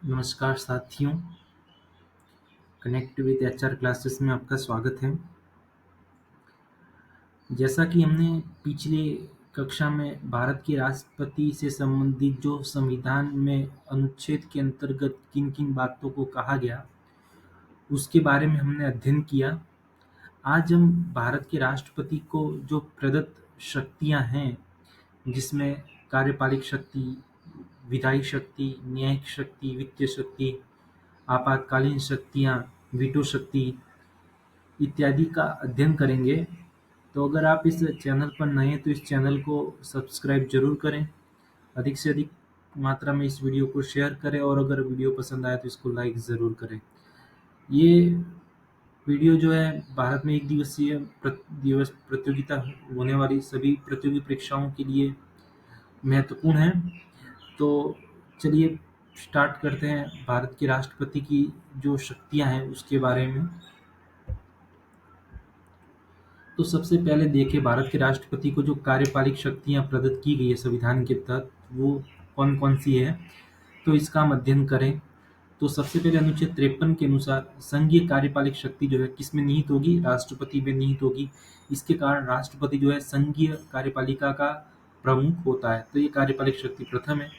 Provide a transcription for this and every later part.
नमस्कार साथियों, connect with HR classes में आपका स्वागत है। जैसा कि हमने पिछले कक्षा में भारत के राष्ट्रपति से संबंधित जो संविधान में अनुच्छेद के अंतर्गत किन किन बातों को कहा गया, उसके बारे में हमने अध्ययन किया। आज हम भारत के राष्ट्रपति को जो प्रदत्त शक्तियां हैं, जिसमें कार्यपालिक शक्ति, विधायी शक्ति, न्यायिक शक्ति, वित्तीय शक्ति, आपातकालीन शक्तियाँ, वीटो शक्ति इत्यादि का अध्ययन करेंगे। तो अगर आप इस चैनल पर नए हैं तो इस चैनल को सब्सक्राइब जरूर करें, अधिक से अधिक मात्रा में इस वीडियो को शेयर करें और अगर वीडियो पसंद आए तो इसको लाइक ज़रूर करें। ये वीडियो जो है भारत में एक दिवसीय दिवस प्रतियोगिता होने वाली सभी प्रतियोगी परीक्षाओं के लिए महत्वपूर्ण है। तो चलिए स्टार्ट करते हैं भारत के राष्ट्रपति की जो शक्तियां हैं उसके बारे में। तो सबसे पहले देखें भारत के राष्ट्रपति को जो कार्यपालिक शक्तियां प्रदत्त की गई है संविधान के तहत, वो कौन कौन सी है, तो इसका हम अध्ययन करें। तो सबसे पहले अनुच्छेद 53 के अनुसार संघीय कार्यपालिक शक्ति जो है किसमें निहित होगी? राष्ट्रपति में निहित होगी। इसके कारण राष्ट्रपति जो है संघीय कार्यपालिका का प्रमुख होता है। तो ये कार्यपालिक शक्ति प्रथम है।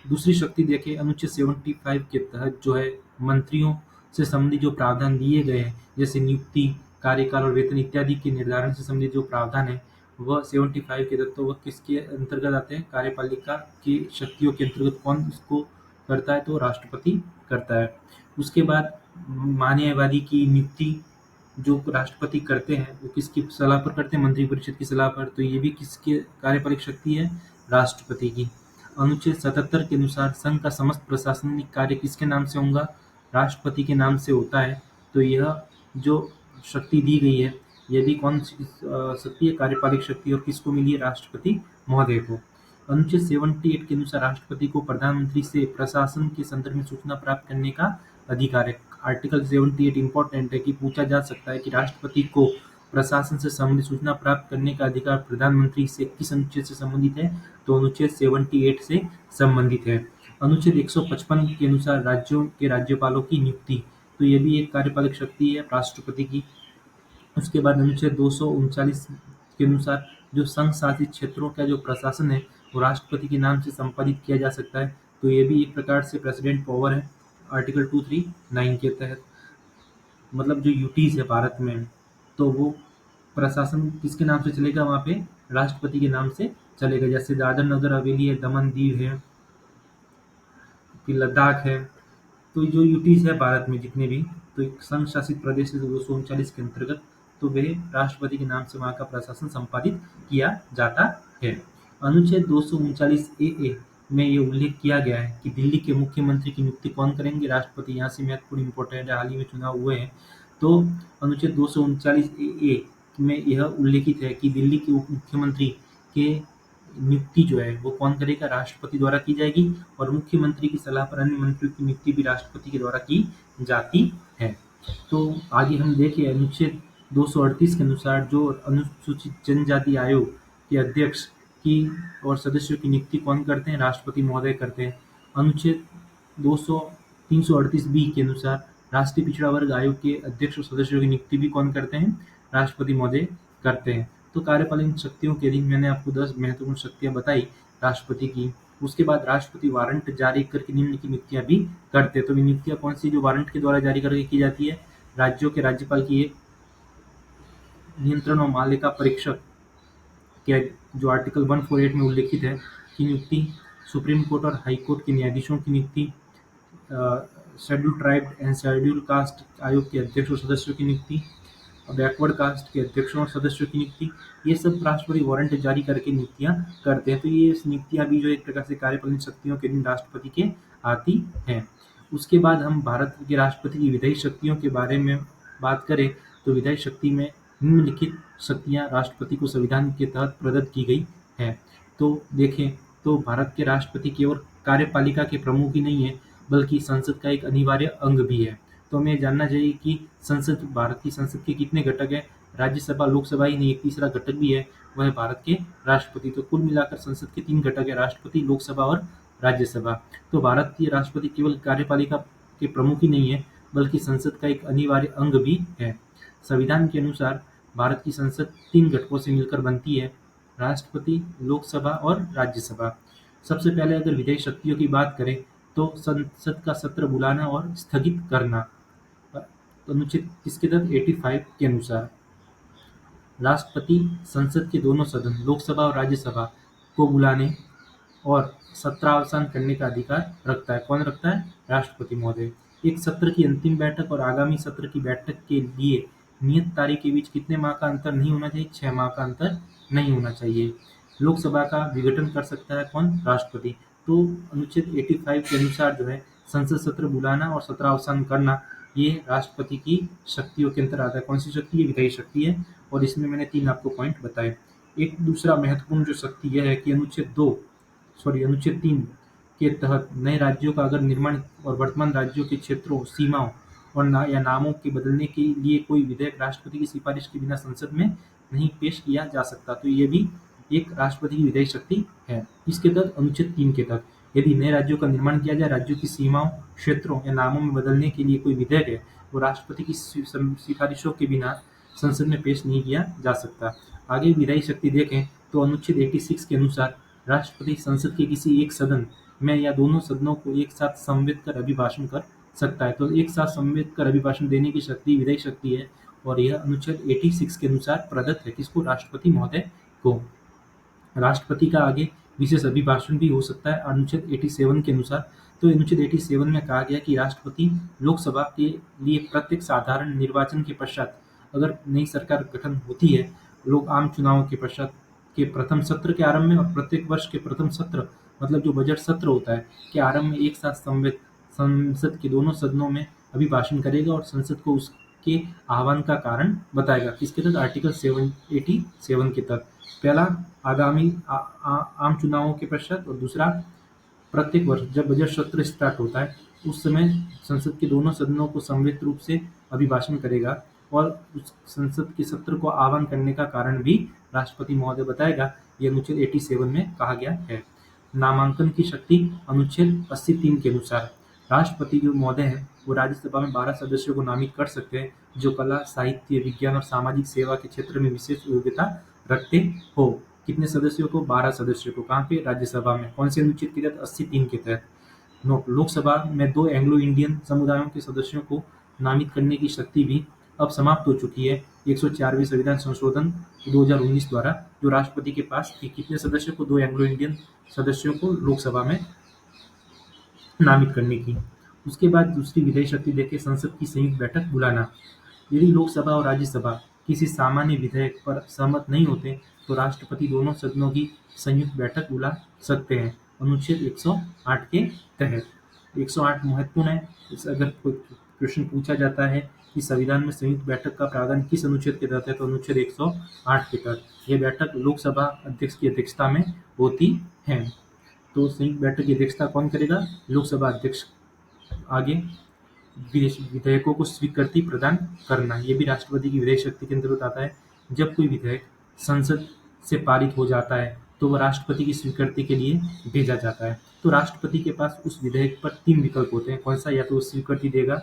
दूसरी शक्ति देखें, अनुच्छेद 75 के तहत जो है मंत्रियों से संबंधित जो प्रावधान दिए गए हैं, जैसे नियुक्ति, कार्यकाल और वेतन इत्यादि के निर्धारण से संबंधित जो प्रावधान है वह 75 के तहत, तो वह किसके अंतर्गत आते हैं? कार्यपालिका की शक्तियों के अंतर्गत। कौन इसको करता है? तो राष्ट्रपति करता है। उसके बाद न्यायवादी की नियुक्ति जो राष्ट्रपति करते हैं वो किसकी सलाह पर करते हैं? मंत्रिपरिषद की सलाह पर। तो ये भी किसके कार्यपालिक शक्ति है? राष्ट्रपति की। अनुच्छेद 77 के अनुसार संघ का समस्त प्रशासनिक कार्य किसके नाम से होगा? राष्ट्रपति के नाम से होता है। तो यह जो शक्ति दी गई है यह भी कौन सी शक्ति है? कार्यपालिक शक्ति। और किसको मिली है? राष्ट्रपति महोदय को। अनुच्छेद 78 के अनुसार राष्ट्रपति को प्रधानमंत्री से प्रशासन के संदर्भ में सूचना प्राप्त करने का अधिकार है। आर्टिकल 78 इंपॉर्टेंट है कि पूछा जा सकता है कि राष्ट्रपति को प्रशासन से संबंधित सूचना प्राप्त करने का अधिकार प्रधानमंत्री से किस अनुच्छेद से संबंधित है? तो अनुच्छेद 78 से संबंधित है। अनुच्छेद 155 के अनुसार राज्यों के राज्यपालों की नियुक्ति, तो यह भी एक कार्यपालिक शक्ति है राष्ट्रपति की। उसके बाद अनुच्छेद 239 के अनुसार जो संघ शासित क्षेत्रों का जो प्रशासन है वो राष्ट्रपति के नाम से संपादित किया जा सकता है। तो ये भी एक प्रकार से प्रेसिडेंट पावर है आर्टिकल 239 के तहत। मतलब जो यूटीज है भारत में, तो वो प्रशासन किसके नाम से चलेगा? वहाँ पे राष्ट्रपति के नाम से चलेगा। जैसे दादर नगर हवेली है, दमन दीव है, फिर लद्दाख है। तो जो यूटीज है भारत में जितने भी, तो एक संघ शासित प्रदेश है 239 के अंतर्गत, तो वे राष्ट्रपति के नाम से वहाँ का प्रशासन संपादित किया जाता है। अनुच्छेद 239 ए में ये उल्लेख किया गया है कि दिल्ली के मुख्यमंत्री की नियुक्ति कौन करेंगे? राष्ट्रपति। यहाँ से महत्वपूर्ण इंपॉर्टेंट है, हाल ही में चुनाव हुए हैं। तो अनुच्छेद 239 ए में यह उल्लेखित है कि दिल्ली के उप मुख्यमंत्री के नियुक्ति जो है वो कौन करेगा? राष्ट्रपति द्वारा की जाएगी। और मुख्यमंत्री की सलाह पर अन्य मंत्रियों की नियुक्ति भी राष्ट्रपति के द्वारा की जाती है। तो आगे हम देखें, अनुच्छेद 238 के अनुसार जो अनुसूचित जनजाति आयोग के अध्यक्ष की और सदस्यों की नियुक्ति कौन करते हैं? राष्ट्रपति महोदय करते हैं। अनुच्छेद 338 बी के अनुसार राष्ट्रीय पिछड़ा वर्ग आयोग के अध्यक्ष और सदस्यों की नियुक्ति भी कौन करते हैं? राष्ट्रपति महोदय करते हैं। तो कार्यपालिक शक्तियों के लिए मैंने आपको 10 महत्वपूर्ण शक्तियां बताई राष्ट्रपति की। उसके बाद राष्ट्रपति वारंट जारी करके निम्न की नियुक्तियां भी करते हैं। तो नियुक्तियां कौन सी जो वारंट के द्वारा जारी करके की जाती है? राज्यों के राज्यपाल की एक नियंत्रण और मालिका परीक्षक के जो आर्टिकल 148 में उल्लेखित है की नियुक्ति, सुप्रीम कोर्ट और हाई कोर्ट के न्यायाधीशों की नियुक्ति, schedule tribe and schedule caste आयोग के अध्यक्ष और सदस्यों की नियुक्ति, बैकवर्ड कास्ट के अध्यक्षों और सदस्यों की नियुक्ति, ये सब राष्ट्रपति वारंट जारी करके नियुक्तियां करते हैं। तो ये नियुक्तियां भी जो एक प्रकार से कार्यपालिक शक्तियों के दिन राष्ट्रपति के आती हैं। उसके बाद हम भारत के राष्ट्रपति की विधायी शक्तियों के बारे में बात करें तो विधायी शक्ति में निम्नलिखित शक्तियां राष्ट्रपति को संविधान के तहत प्रदत्त की गई है। तो देखें तो भारत के राष्ट्रपति केवल कार्यपालिका के प्रमुख ही नहीं है बल्कि संसद का एक अनिवार्य अंग भी है। तो हमें जानना चाहिए कि संसद, भारत की संसद के कितने घटक हैं? राज्यसभा, लोकसभा ही नहीं, एक तीसरा घटक भी है, वह है भारत के राष्ट्रपति। तो कुल मिलाकर संसद के 3 घटक है, राष्ट्रपति, लोकसभा और राज्यसभा। तो भारतीय राष्ट्रपति केवल कार्यपालिका के प्रमुख ही नहीं है, बल्कि संसद का एक अनिवार्य अंग भी है। संविधान के अनुसार भारत की संसद 3 घटकों से मिलकर बनती है: राष्ट्रपति, लोकसभा और राज्यसभा। सबसे पहले अगर विधायी शक्तियों की बात करें तो संसद का सत्र बुलाना और स्थगित करना। अनुच्छेद किसके तहत? 85 के अनुसार राष्ट्रपति संसद के दोनों सदन लोकसभा और राज्यसभा को बुलाने और सत्रावसान करने का अधिकार रखता है। कौन रखता है? राष्ट्रपति महोदय। एक सत्र की अंतिम बैठक और आगामी सत्र की बैठक के लिए नियत तारीख के बीच कितने माह का अंतर नहीं होना चाहिए? 6 माह का अंतर नहीं होना चाहिए। लोकसभा का विघटन कर सकता है कौन? राष्ट्रपति। तो अनुच्छेद 85 के अनुसार जो है संसद सत्र बुलाना और सत्रावसान करना ये राष्ट्रपति की शक्तियों के अंतर आता है। कौन सी शक्ति? ये विधायी शक्ति है और इसमें मैंने 3 आपको पॉइंट बताए। एक दूसरा महत्वपूर्ण जो शक्ति यह है कि अनुच्छेद 3 के तहत नए राज्यों का अगर निर्माण और वर्तमान राज्यों के क्षेत्रों, सीमाओं और नामों के बदलने के लिए कोई विधेयक राष्ट्रपति की सिफारिश के बिना संसद में नहीं पेश किया जा सकता। तो ये भी एक राष्ट्रपति की विधायी शक्ति है। इसके तहत अनुच्छेद 3 के तहत यदि नए राज्यों का निर्माण किया जाए, राज्यों की सीमाओं, क्षेत्रों या नामों में बदलने के लिए कोई विधेयक है, वो राष्ट्रपति की सिफारिशों के बिना संसद में पेश नहीं किया जा सकता। आगे विधायी शक्ति देखें तो अनुच्छेद 86 के अनुसार राष्ट्रपति संसद के किसी एक सदन में या दोनों सदनों को एक साथ समवेत कर अभिभाषण कर सकता है। तो एक साथ समवेत कर अभिभाषण देने की शक्ति विधायी शक्ति है और यह अनुच्छेद 86 के अनुसार प्रदत्त है। किसको? राष्ट्रपति महोदय को। राष्ट्रपति का आगे विशेष अभिभाषण भी हो सकता है अनुच्छेद 87 के अनुसार। तो अनुच्छेद 87 में कहा गया कि राष्ट्रपति लोकसभा के लिए प्रत्येक साधारण निर्वाचन के पश्चात अगर नई सरकार गठन होती है, लोग आम चुनावों के पश्चात के प्रथम सत्र के आरंभ में और प्रत्येक वर्ष के प्रथम सत्र मतलब जो बजट सत्र होता है के आरंभ में एक साथ समवेत संसद के दोनों सदनों में अभिभाषण करेगा और संसद को उसके आह्वान का कारण बताएगा। किसके तहत? आर्टिकल 87 के तहत। पहला आगामी आम चुनावों के पश्चात और दूसरा प्रत्येक वर्ष जब बजट सत्र स्टार्ट होता है उस समय संसद के दोनों सदनों को समवेत रूप से अभिभाषण करेगा और उस संसद के सत्र को आह्वान करने का कारण भी राष्ट्रपति महोदय बताएगा। ये अनुच्छेद 87 में कहा गया है। नामांकन की शक्ति अनुच्छेद 83 के अनुसार राष्ट्रपति जो महोदय हैं वो राज्यसभा में 12 सदस्यों को नामित कर सकते हैं जो कला, साहित्य, विज्ञान और सामाजिक सेवा के क्षेत्र में विशेष योग्यता रखते हो। कितने सदस्यों को? 12 सदस्यों को। कहाँ पे? राज्यसभा में। कौन से अनुच्छेद के तहत? 83 के तहत। नोट: लोकसभा में 2 एंग्लो इंडियन समुदायों के सदस्यों को नामित करने की शक्ति भी अब समाप्त हो चुकी है 104वें संविधान संशोधन 2019 द्वारा, जो राष्ट्रपति के पास थी। कितने सदस्यों को? 2 एंग्लो इंडियन सदस्यों को लोकसभा में नामित करने की। उसके बाद दूसरी विधायी शक्ति देखें, संसद की संयुक्त बैठक बुलाना। यदि लोकसभा और राज्यसभा किसी सामान्य विधेयक पर सहमत नहीं होते तो राष्ट्रपति दोनों सदनों की संयुक्त बैठक बुला सकते हैं अनुच्छेद 108 के तहत। 108 महत्वपूर्ण है। अगर कोई प्रश्न पूछा जाता है कि संविधान में संयुक्त बैठक का प्रावधान किस अनुच्छेद के तहत है तो अनुच्छेद 108 के तहत। यह बैठक लोकसभा अध्यक्ष की अध्यक्षता में होती है। तो संयुक्त बैठक की अध्यक्षता कौन करेगा? लोकसभा अध्यक्ष। आगे विधेयकों को स्वीकृति प्रदान करना, ये भी राष्ट्रपति की विधेयक शक्ति के अंतर्गत आता है। जब कोई विधेयक संसद से पारित हो जाता है तो वह राष्ट्रपति की स्वीकृति के लिए भेजा जाता है। तो राष्ट्रपति के पास उस विधेयक पर 3 विकल्प होते हैं। कौन सा? या तो स्वीकृति देगा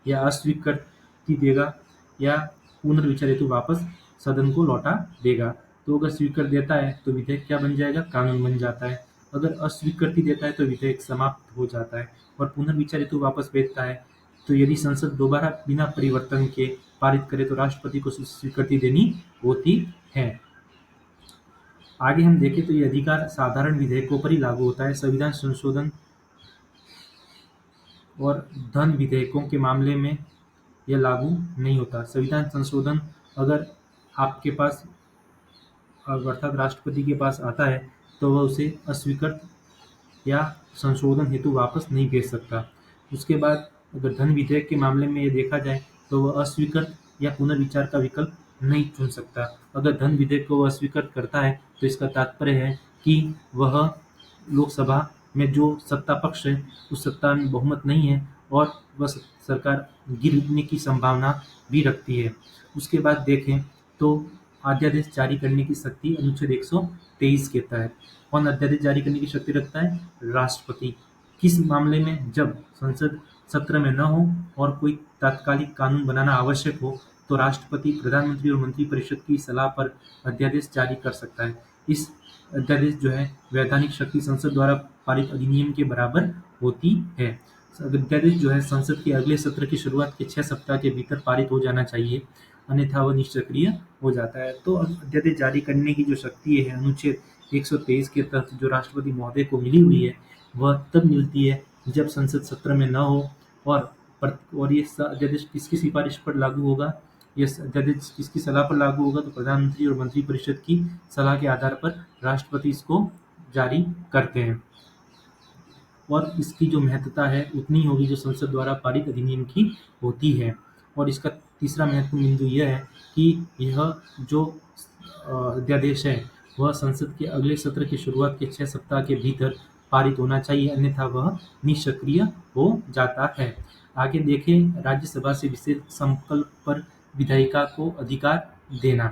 या अस्वीकृति देगा या पुनर्विचार हेतु वापस सदन को लौटा देगा। तो अगर स्वीकृत देता है तो विधेयक क्या बन जाएगा? कानून बन जाता है। अगर अस्वीकृति देता है तो विधेयक समाप्त हो जाता है। और पुनर्विचार हेतु वापस भेजता है तो यदि संसद दोबारा बिना परिवर्तन के पारित करे तो राष्ट्रपति को स्वीकृति देनी होती है। आगे हम देखें तो ये अधिकार साधारण विधेयकों पर ही लागू होता है। संविधान संशोधन और धन विधेयकों के मामले में यह लागू नहीं होता। संविधान संशोधन अगर आपके पास अर्थात राष्ट्रपति के पास आता है तो वह उसे अस्वीकृत या संशोधन हेतु वापस नहीं भेज सकता। उसके बाद अगर धन विधेयक के मामले में ये देखा जाए तो वह अस्वीकृत या पुनर्विचार का विकल्प नहीं चुन सकता। अगर धन विधेयक को वह अस्वीकृत करता है तो इसका तात्पर्य है कि वह लोकसभा में जो सत्ता पक्ष है उस सत्ता में बहुमत नहीं है और वह सरकार गिरने की संभावना भी रखती है। उसके बाद देखें तो अध्यादेश जारी करने की शक्ति अनुच्छेद 123 के तहत। कौन अध्यादेश जारी करने की शक्ति रखता है? राष्ट्रपति। किस मामले में? जब संसद सत्र में न हो और कोई तात्कालिक कानून बनाना आवश्यक हो तो राष्ट्रपति प्रधानमंत्री और मंत्रिपरिषद की सलाह पर अध्यादेश जारी कर सकता है। इस अध्यादेश जो है वैधानिक शक्ति संसद द्वारा पारित अधिनियम के बराबर होती है। अध्यादेश जो है संसद के अगले सत्र की शुरुआत के 6 सप्ताह के भीतर पारित हो जाना चाहिए, अन्यथा वह निष्क्रिय हो जाता है। तो अध्यादेश जारी करने की जो शक्ति है अनुच्छेद 123 के तहत जो राष्ट्रपति महोदय को मिली हुई है, वह तब मिलती है जब संसद सत्र में न हो और ये अध्यादेश किसकी सिफारिश पर लागू होगा? ये अध्यादेश किसकी सलाह पर लागू होगा? तो प्रधानमंत्री और मंत्रिपरिषद की सलाह के आधार पर राष्ट्रपति इसको जारी करते हैं। और इसकी जो महत्ता है उतनी होगी जो संसद द्वारा पारित अधिनियम की होती है। और इसका तीसरा महत्वपूर्ण बिंदु यह है कि यह जो अध्यादेश है वह संसद के अगले सत्र की शुरुआत के 6 सप्ताह के भीतर पारित होना चाहिए, अन्यथा वह निष्क्रिय हो जाता है। आगे देखें, राज्यसभा से विशेष संकल्प पर विधायिका को अधिकार देना।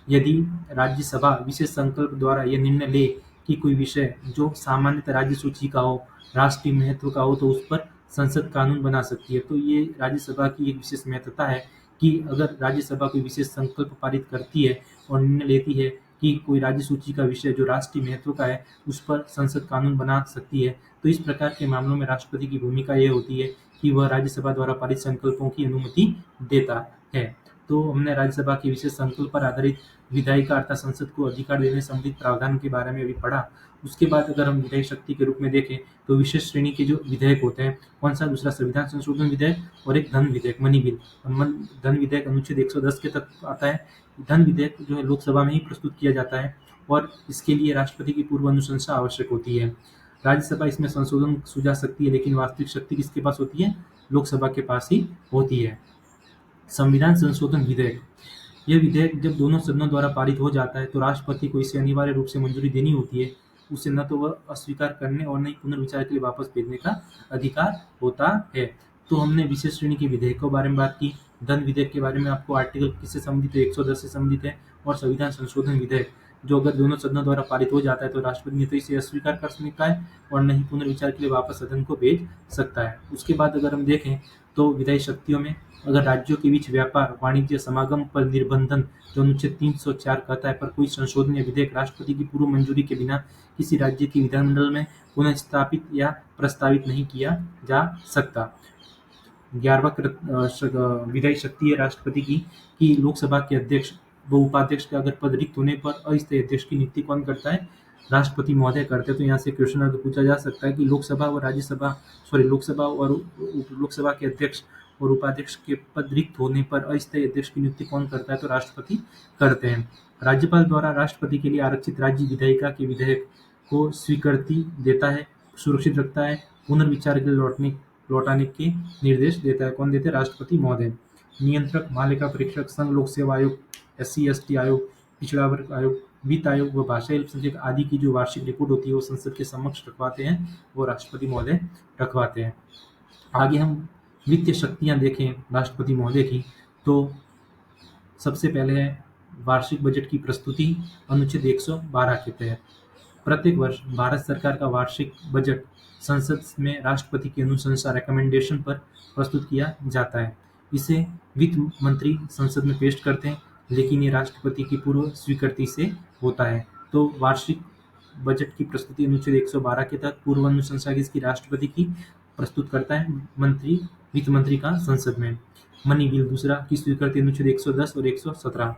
यदि राज्यसभा विशेष संकल्प द्वारा यह निर्णय ले कि कोई विषय जो सामान्यतः राज्य सूची का हो, राष्ट्रीय महत्व का हो, तो उस पर संसद कानून बना सकती है। तो ये राज्यसभा की एक विशेष महत्ता है कि अगर राज्यसभा कोई विशेष संकल्प पारित करती है और निर्णय लेती है कि कोई राज्य सूची का विषय जो राष्ट्रीय महत्व का है उस पर संसद कानून बना सकती है, तो इस प्रकार के मामलों में राष्ट्रपति की भूमिका यह होती है कि वह राज्यसभा द्वारा पारित संकल्पों की अनुमति देता है। तो हमने राज्यसभा के विशेष संकल्प पर आधारित विधायिका अर्थात संसद को अधिकार देने संबंधित प्रावधान के बारे में अभी पढ़ा। उसके बाद अगर हम विधायी शक्ति के रूप में देखें तो विशेष श्रेणी के जो विधेयक होते हैं, कौन सा? दूसरा संविधान संशोधन विधेयक और एक धन विधेयक, मनी बिल। धन विधेयक अनुच्छेद 110 के तहत आता है। धन विधेयक जो है लोकसभा में ही प्रस्तुत किया जाता है और इसके लिए राष्ट्रपति की पूर्व अनुशंसा आवश्यक होती है। राज्यसभा इसमें संशोधन सुझा सकती है, लेकिन वास्तविक शक्ति किसके पास होती है? लोकसभा के पास ही होती है। संविधान संशोधन विधेयक, यह विधेयक जब दोनों सदनों द्वारा पारित हो जाता है तो राष्ट्रपति को इसे अनिवार्य रूप से मंजूरी देनी होती है। उसे न तो वह अस्वीकार करने और न ही पुनर्विचार के लिए वापस भेजने का अधिकार होता है। तो हमने विशेष श्रेणी के विधेयकों के बारे में बात की। धन विधेयक के बारे में आपको आर्टिकल किससे संबंधित है? 110 से संबंधित है। और संविधान संशोधन विधेयक जो अगर दोनों सदनों द्वारा पारित हो जाता है तो राष्ट्रपति ने तो इसे अस्वीकार कर सकता है और नहीं पुनर्विचार के लिए वापस सदन को भेज सकता है। उसके बाद अगर हम देखें तो विधायी शक्तियों में अगर राज्यों के बीच व्यापार, वाणिज्य, समागम पर निर्बंधन जो अनुच्छेद 304 कहता है पर कोई संशोधन या विधेयक राष्ट्रपति की पूर्व मंजूरी के बिना किसी राज्य की विधानमंडल में पुनः स्थापित या प्रस्तावित नहीं किया जा सकता। 11वां विधायी शक्ति है राष्ट्रपति की कि लोकसभा के अध्यक्ष व उपाध्यक्ष का अगर पद रिक्त होने पर अस्थायी अध्यक्ष की नियुक्ति कौन करता है? राष्ट्रपति महोदय करते हैं। तो यहाँ से क्वेश्चन अगर पूछा जा सकता है कि लोकसभा और लोकसभा के अध्यक्ष और उपाध्यक्ष के पद रिक्त होने पर अस्थायी अध्यक्ष की नियुक्ति कौन करता है? तो राष्ट्रपति करते हैं। राज्यपाल द्वारा राष्ट्रपति के लिए आरक्षित राज्य विधायिका के विधेयक को स्वीकृति देता है, सुरक्षित रखता है, पुनर्विचार के लिए लौटाने के निर्देश देता है। कौन देते हैं? राष्ट्रपति महोदय। नियंत्रक, महालेखा परीक्षक, संघ लोक सेवा आयोग, SC/ST आयोग, पिछड़ा वर्ग आयोग, वित्त आयोग व भाषा अल्पसंख्यक आदि की जो वार्षिक रिपोर्ट होती है वो संसद के समक्ष रखवाते हैं, वो राष्ट्रपति महोदय रखवाते हैं। आगे हम वित्तीय शक्तियां देखें राष्ट्रपति महोदय की तो सबसे पहले है वार्षिक बजट की प्रस्तुति अनुच्छेद 112 के तहत। प्रत्येक वर्ष भारत सरकार का वार्षिक बजट संसद में राष्ट्रपति की अनुशंसा रिकमेंडेशन पर प्रस्तुत किया जाता है। इसे वित्त मंत्री संसद में पेश करते हैं, लेकिन ये राष्ट्रपति की पूर्व स्वीकृति से होता है। तो वार्षिक बजट की प्रस्तुति अनुच्छेद 112 के तहत पूर्व अनुशंसा किसकी? राष्ट्रपति की प्रस्तुत करता है वित्त मंत्री का संसद में। मनी बिल दूसरा की स्वीकृति अनुच्छेद 110 और 117।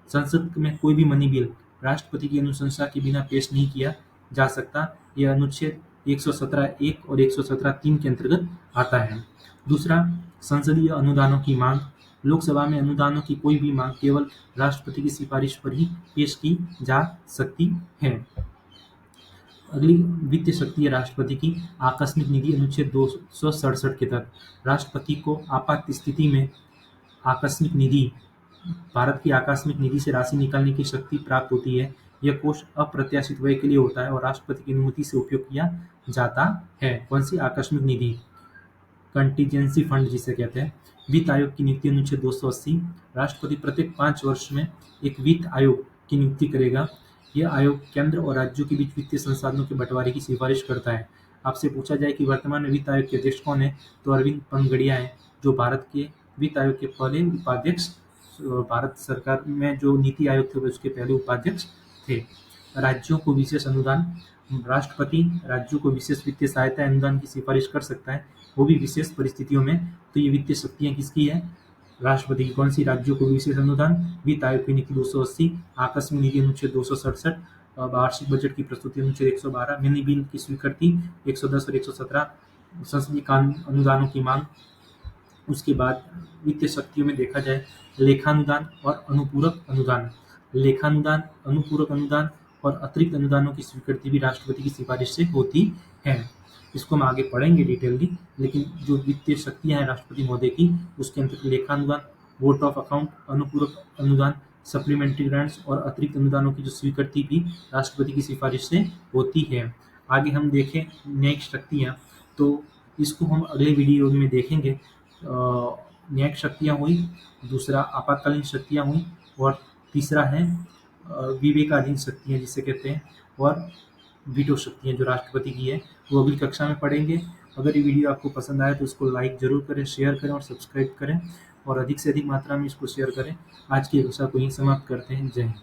संसद में कोई भी मनी बिल राष्ट्रपति की अनुशंसा के बिना पेश नहीं किया जा सकता। यह अनुच्छेद 117(1) और 117(3) के अंतर्गत आता है। दूसरा, संसदीय अनुदानों की मांग। लोकसभा में अनुदानों की कोई भी मांग केवल राष्ट्रपति की सिफारिश पर ही पेश की जा सकती है। अगली वित्तीय शक्ति है राष्ट्रपति की आकस्मिक निधि अनुच्छेद 267 के तहत। राष्ट्रपति को आपात स्थिति में आकस्मिक निधि, भारत की आकस्मिक निधि से राशि निकालने की शक्ति प्राप्त होती है। यह कोष अप्रत्याशित व्यय के लिए होता है और राष्ट्रपति की अनुमति से उपयोग किया जाता है। कौन सी? आकस्मिक निधि। कंटीजेंसी फंड जिसे कहते हैं। वित्त आयोग की नियुक्ति अनुच्छेद 280, राष्ट्रपति प्रत्येक 5 वर्ष में एक वित्त आयोग की नियुक्ति करेगा। यह आयोग केंद्र और राज्यों के बीच वित्तीय संसाधनों के बंटवारे की सिफारिश करता है। आपसे पूछा जाए कि वर्तमान में वित्त आयोग के अध्यक्ष कौन है, तो अरविंद पनगड़िया है, जो भारत के वित्त आयोग के पहले उपाध्यक्ष, भारत सरकार में जो नीति आयोग थे उसके पहले उपाध्यक्ष थे। राज्यों को विशेष अनुदान, राष्ट्रपति राज्यों को विशेष वित्तीय सहायता अनुदान की सिफारिश कर सकता है, वो भी विशेष परिस्थितियों में। तो ये वित्तीय शक्तियाँ किसकी है, राष्ट्रपति की। कौन सी, राज्यों को विशेष अनुदान, वित्त आयोग की नीति 280, आकस्मिक निधि अनुच्छेद 267, वार्षिक बजट की प्रस्तुति अनुच्छेद 112, मिनी बिल की स्वीकृति 110 और 117, संसदीय अनुदानों की मांग। उसके बाद वित्तीय शक्तियों में देखा जाए लेखानुदान और अनुपूरक अनुदान। लेखानुदान, अनुपूरक अनुदान और अतिरिक्त अनुदानों की स्वीकृति भी राष्ट्रपति की सिफारिश से होती है। इसको हम आगे पढ़ेंगे डिटेलली, लेकिन जो वित्तीय शक्तियां हैं राष्ट्रपति महोदय की, उसके अंतर्गत लेखानुदान, वोट ऑफ अकाउंट, अनुपूरक अनुदान, सप्लीमेंट्री ग्रांट्स और अतिरिक्त अनुदानों की जो स्वीकृति भी राष्ट्रपति की सिफारिश से होती है। आगे हम देखें न्यायिक शक्तियाँ, तो इसको हम अगले वीडियो में देखेंगे। न्यायिक शक्तियाँ हुई, दूसरा आपातकालीन शक्तियाँ हुई, और तीसरा है विवेकाधीन शक्तियाँ जिसे कहते हैं, और वीटो शक्तियाँ जो राष्ट्रपति की है, वो अगली कक्षा में पढ़ेंगे। अगर ये वीडियो आपको पसंद आए तो इसको लाइक जरूर करें, शेयर करें और सब्सक्राइब करें, और अधिक से अधिक मात्रा में इसको शेयर करें। आज की कक्षा को यहीं समाप्त करते हैं। जय हिंद।